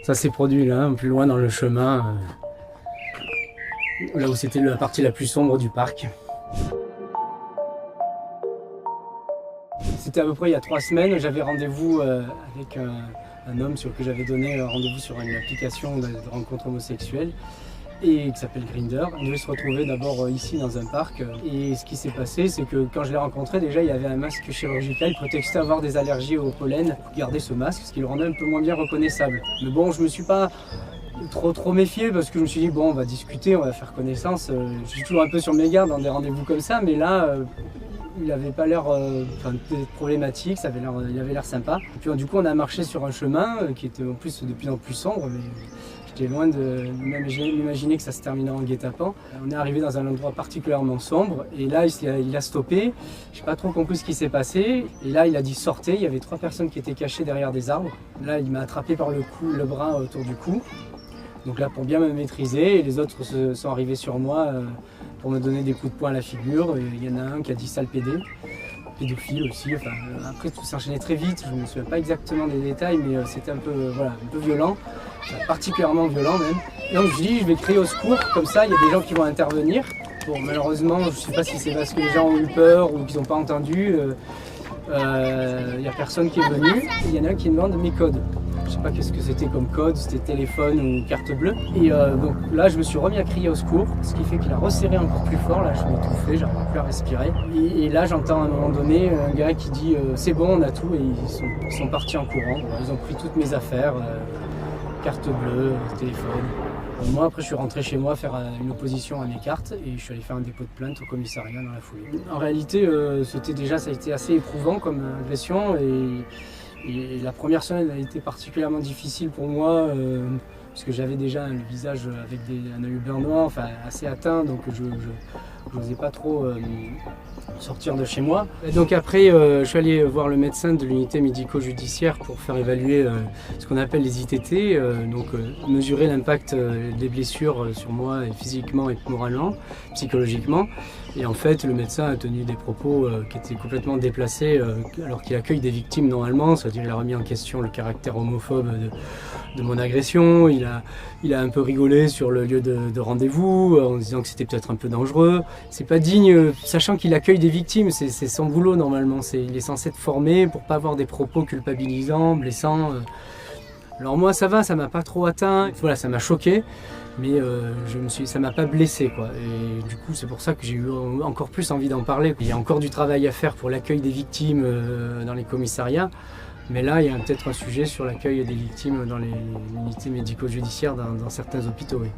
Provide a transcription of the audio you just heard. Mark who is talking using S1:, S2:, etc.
S1: Ça s'est produit là, plus loin dans le chemin, là où c'était la partie la plus sombre du parc. C'était à peu près il y a 3 semaines, j'avais rendez-vous avec un homme sur que j'avais donné rendez-vous sur une application de rencontre homosexuelle et qui s'appelle Grindr. On devait se retrouver d'abord ici dans un parc et ce qui s'est passé, c'est que quand je l'ai rencontré, déjà il avait un masque chirurgical, il prétextait avoir des allergies au pollen pour garder ce masque, ce qui le rendait un peu moins bien reconnaissable. Mais bon, je me suis pas trop méfié parce que je me suis dit bon, on va discuter, on va faire connaissance. Je suis toujours un peu sur mes gardes dans des rendez-vous comme ça, mais là il n'avait pas l'air problématique, il avait l'air sympa. Et puis du coup on a marché sur un chemin qui était en plus de plus en plus sombre. Mais j'étais loin de m'imaginer que ça se terminait en guet-apens. On est arrivé dans un endroit particulièrement sombre et là il a stoppé. Je n'ai pas trop compris ce qui s'est passé. Et là il a dit sortez, il y avait 3 personnes qui étaient cachées derrière des arbres. Là il m'a attrapé par le bras autour du cou. Donc là pour bien me maîtriser, et les autres sont arrivés sur moi pour me donner des coups de poing à la figure. Il y en a un qui a dit sale pédé, pédophile aussi. Enfin, après tout s'enchaînait très vite, je ne me souviens pas exactement des détails, mais c'était un peu violent, particulièrement violent même. Et donc je dis je vais crier au secours, comme ça il y a des gens qui vont intervenir. Bon malheureusement je ne sais pas si c'est parce que les gens ont eu peur ou qu'ils n'ont pas entendu. Il n'y a personne qui est venu, il y en a un qui demande mes codes. Je sais pas qu'est-ce que c'était comme code, c'était téléphone ou carte bleue. Et donc là, je me suis remis à crier au secours, ce qui fait qu'il a resserré encore plus fort. Là, je m'étouffais, j'arrivais plus à respirer. Et là, j'entends à un moment donné un gars qui dit c'est bon, on a tout. Et ils sont partis en courant. Ils ont pris toutes mes affaires, carte bleue, téléphone. Moi, après, je suis rentré chez moi faire une opposition à mes cartes et je suis allé faire un dépôt de plainte au commissariat dans la foulée. En réalité, ça a été assez éprouvant comme agression. Et la première semaine a été particulièrement difficile pour moi parce que j'avais déjà le visage avec un œil bernois, enfin assez atteint, donc je n'osais pas trop sortir de chez moi. Et donc après, je suis allé voir le médecin de l'unité médico-judiciaire pour faire évaluer ce qu'on appelle les ITT, donc mesurer l'impact des blessures sur moi et physiquement et moralement, psychologiquement. Et en fait, le médecin a tenu des propos qui étaient complètement déplacés alors qu'il accueille des victimes normalement, c'est-à-dire qu'il a remis en question le caractère homophobe de mon agression, il a un peu rigolé sur le lieu de rendez-vous en disant que c'était peut-être un peu dangereux. C'est pas digne, sachant qu'il accueille des victimes, c'est son boulot normalement, il est censé être formé pour pas avoir des propos culpabilisants, blessants. Alors moi ça va, ça m'a pas trop atteint, voilà, ça m'a choqué. Mais ça m'a pas blessé quoi. Et du coup c'est pour ça que j'ai eu encore plus envie d'en parler. Il y a encore du travail à faire pour l'accueil des victimes dans les commissariats. Mais là il y a peut-être un sujet sur l'accueil des victimes dans les unités médico-judiciaires dans certains hôpitaux. Oui.